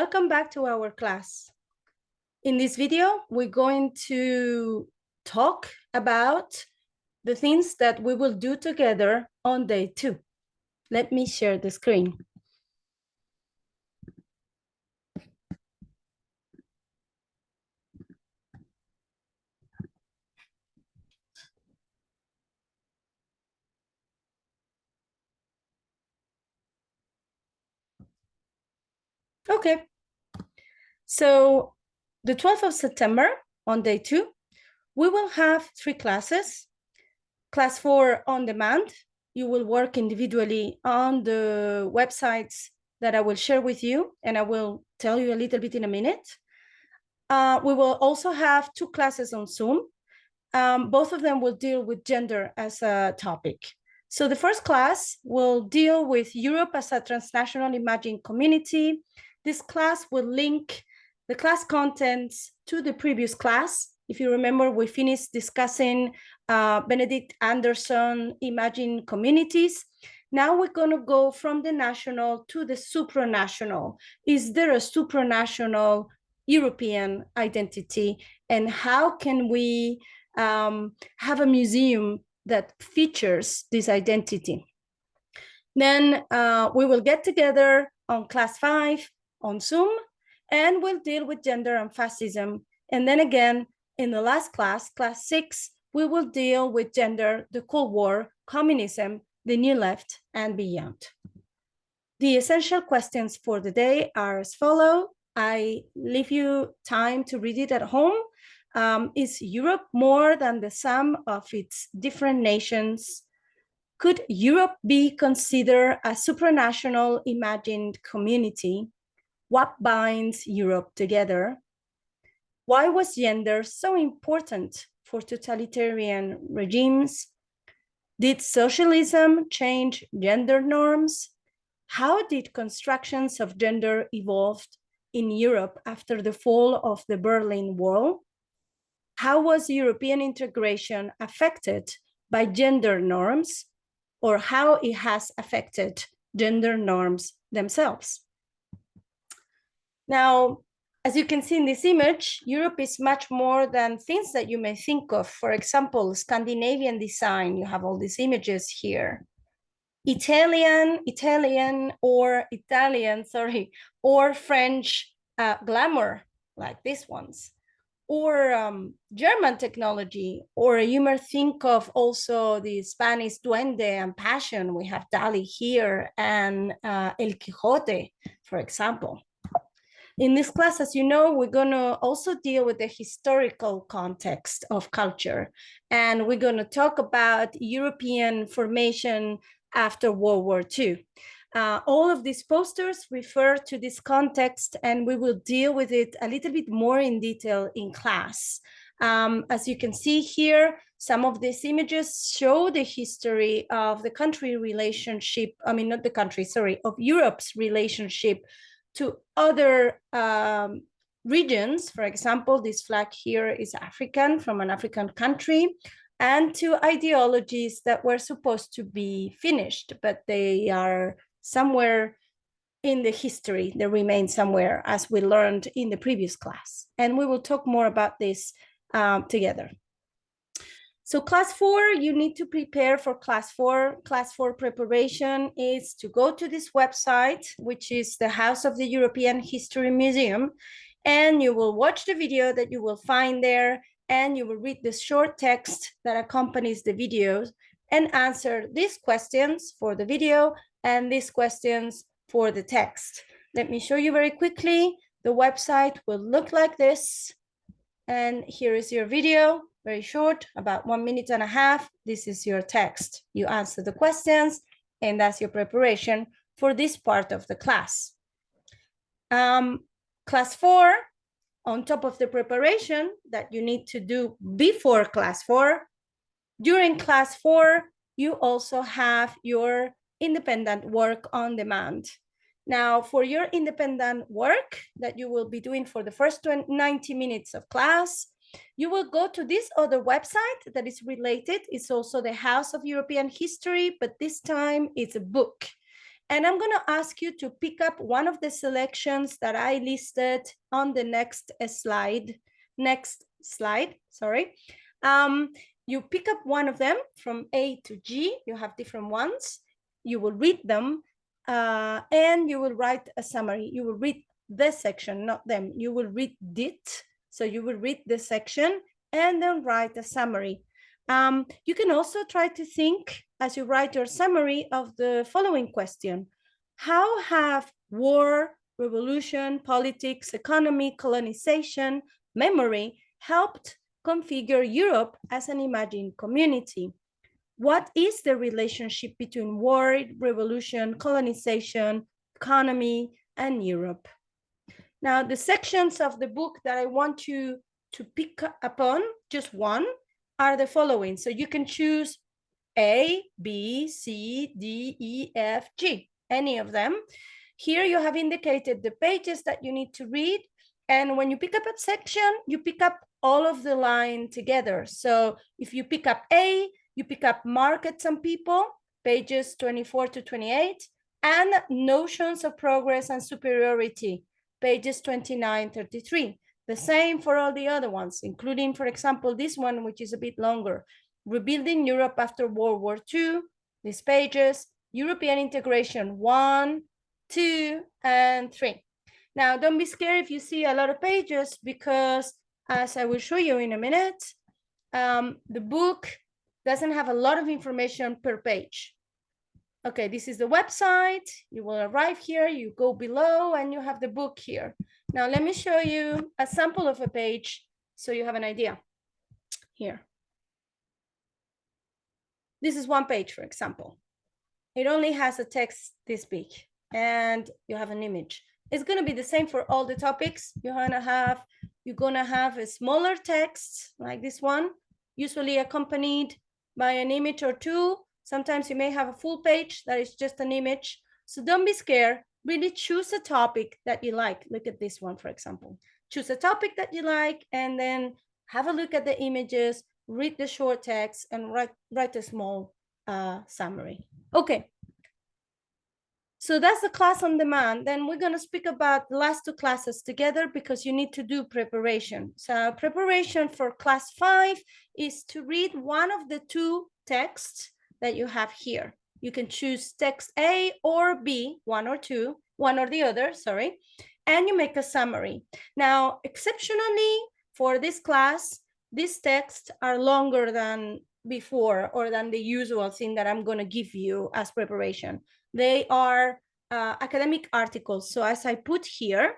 welcome back to our class. In this video, we're going to talk about the things that we will do together on day 2. Let me share the screen. Okay, so the 12th of September on day 2, we will have 3 classes. Class 4 on demand. You will work individually on the websites that I will share with you, and I will tell you a little bit in a minute. We will also have 2 classes on Zoom. Both of them will deal with gender as a topic. So the first class will deal with Europe as a transnational imagined community. This class will link the class contents to the previous class. If you remember, we finished discussing Benedict Anderson imagined communities. Now we're going to go from the national to the supranational. Is there a supranational European identity? And how can we have a museum that features this identity? Then we will get together on class 5 on Zoom, and we'll deal with gender and fascism. And then again, in the last class, class 6, we will deal with gender, the Cold War, communism, the New Left, and beyond. The essential questions for the day are as follow. I leave you time to read it at home. Is Europe more than the sum of its different nations? Could Europe be considered a supranational imagined community? What binds Europe together? Why was gender so important for totalitarian regimes? Did socialism change gender norms? How did constructions of gender evolve in Europe after the fall of the Berlin Wall? How was European integration affected by gender norms, or how it has affected gender norms themselves? Now, as you can see in this image, Europe is much more than things that you may think of. For example, Scandinavian design, you have all these images here. Italian, or French glamour, like these ones. Or German technology, or you might think of also the Spanish duende and passion. We have Dali here and El Quijote, for example. In this class, as you know, we're going to also deal with the historical context of culture. And we're going to talk about European formation after World War II. All of these posters refer to this context, and we will deal with it a little bit more in detail in class. As you can see here, some of these images show the history of the country relationship, not the country, sorry, of Europe's relationship to other regions. For example, this flag here is African, from an African country, and to ideologies that were supposed to be finished, but they are somewhere in the history. They remain somewhere, as we learned in the previous class. And we will talk more about this together. So class 4, you need to prepare for class 4. Class 4 preparation is to go to this website, which is the House of the European History Museum, and you will watch the video that you will find there, and you will read the short text that accompanies the videos and answer these questions for the video and these questions for the text. Let me show you very quickly. The website will look like this. And here is your video, very short, about 1.5 minutes. This is your text. You answer the questions, and that's your preparation for this part of the class. Class 4, on top of the preparation that you need to do before class 4, during class 4, you also have your independent work on demand. Now, for your independent work that you will be doing for the first 90 minutes of class, you will go to this other website that is related. It's also the House of European History, but this time it's a book. And I'm going to ask you to pick up one of the selections that I listed on the next slide. Sorry. You pick up one of them from A to G. You have different ones. You will read them and you will write a summary. You will read the section, not them. You will read it. So you will read the section and then write a summary. You can also try to think as you write your summary of the following question. How have war, revolution, politics, economy, colonization, memory helped configure Europe as an imagined community? What is the relationship between war, revolution, colonization, economy, and Europe? Now, the sections of the book that I want you to pick upon, just one, are the following. So you can choose A, B, C, D, E, F, G, any of them. Here you have indicated the pages that you need to read. And when you pick up a section, you pick up all of the line together. So if you pick up A, you pick up markets and people, pages 24 to 28, and notions of progress and superiority, pages 29, 33. The same for all the other ones, including, for example, this one, which is a bit longer. Rebuilding Europe after World War II, these pages, European integration 1, 2, and 3. Now, don't be scared if you see a lot of pages because, as I will show you in a minute, the book doesn't have a lot of information per page. Okay, this is the website. You will arrive here, you go below, and you have the book here. Now, let me show you a sample of a page so you have an idea. Here. This is one page, for example. It only has a text this big, and you have an image. It's going to be the same for all the topics. You're gonna have a smaller text like this one, usually accompanied by an image or two. Sometimes you may have a full page that is just an image. So don't be scared. Really choose a topic that you like. Look at this one, for example. Choose a topic that you like, and then have a look at the images, read the short text, and write a small summary. Okay. So that's the class on demand. Then we're going to speak about the last two classes together because you need to do preparation. So preparation for class 5 is to read one of the two texts that you have here. You can choose text A or B, one or the other, sorry, and you make a summary. Now, exceptionally for this class, these texts are longer than before or than the usual thing that I'm going to give you as preparation. They are academic articles. So as I put here,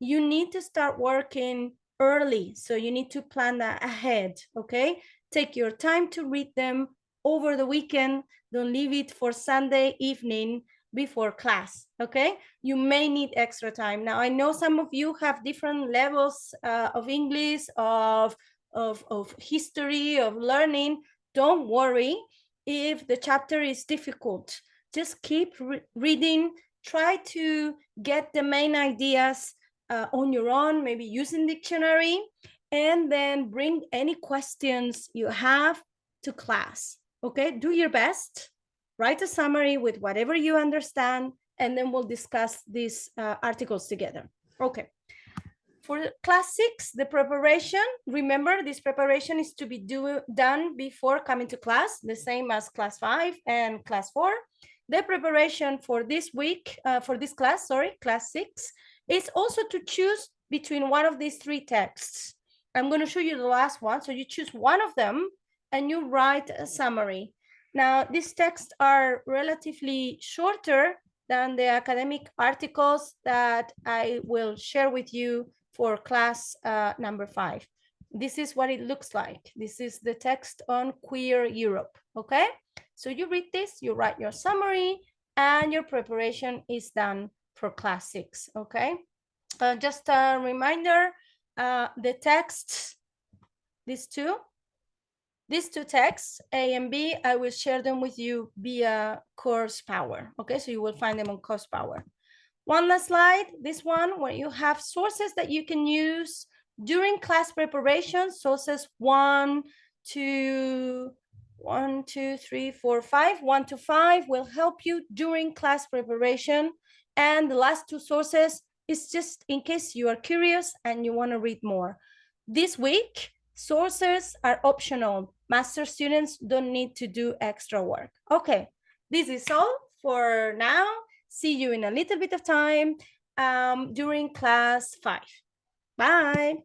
you need to start working early. So you need to plan that ahead, okay? Take your time to read them over the weekend. Don't leave it for Sunday evening before class, okay? You may need extra time. Now, I know some of you have different levels of English, of history, of learning. Don't worry if the chapter is difficult. Just keep reading. Try to get the main ideas on your own, maybe using dictionary, and then bring any questions you have to class. Okay, do your best. Write a summary with whatever you understand, and then we'll discuss these articles together. Okay. For class 6, the preparation, remember this preparation is to be done before coming to class, the same as class 5 and class 4. The preparation for this week, for this class, class 6, is also to choose between one of these three texts. I'm going to show you the last one. So you choose one of them and you write a summary. Now, these texts are relatively shorter than the academic articles that I will share with you for class number 5. This is what it looks like. This is the text on queer Europe, okay? So you read this, you write your summary, and your preparation is done for class 6, okay? Just a reminder, the texts, these two texts, A and B, I will share them with you via Course Power, okay? So you will find them on Course Power. One last slide, this one, where you have sources that you can use during class preparation, sources 1 to 1, 2, 3, 4, 5. 1 to 5 will help you during class preparation. And the last two sources is just in case you are curious and you want to read more. This week, sources are optional. Master students don't need to do extra work. Okay, this is all for now. See you in a little bit of time during class 5. Bye.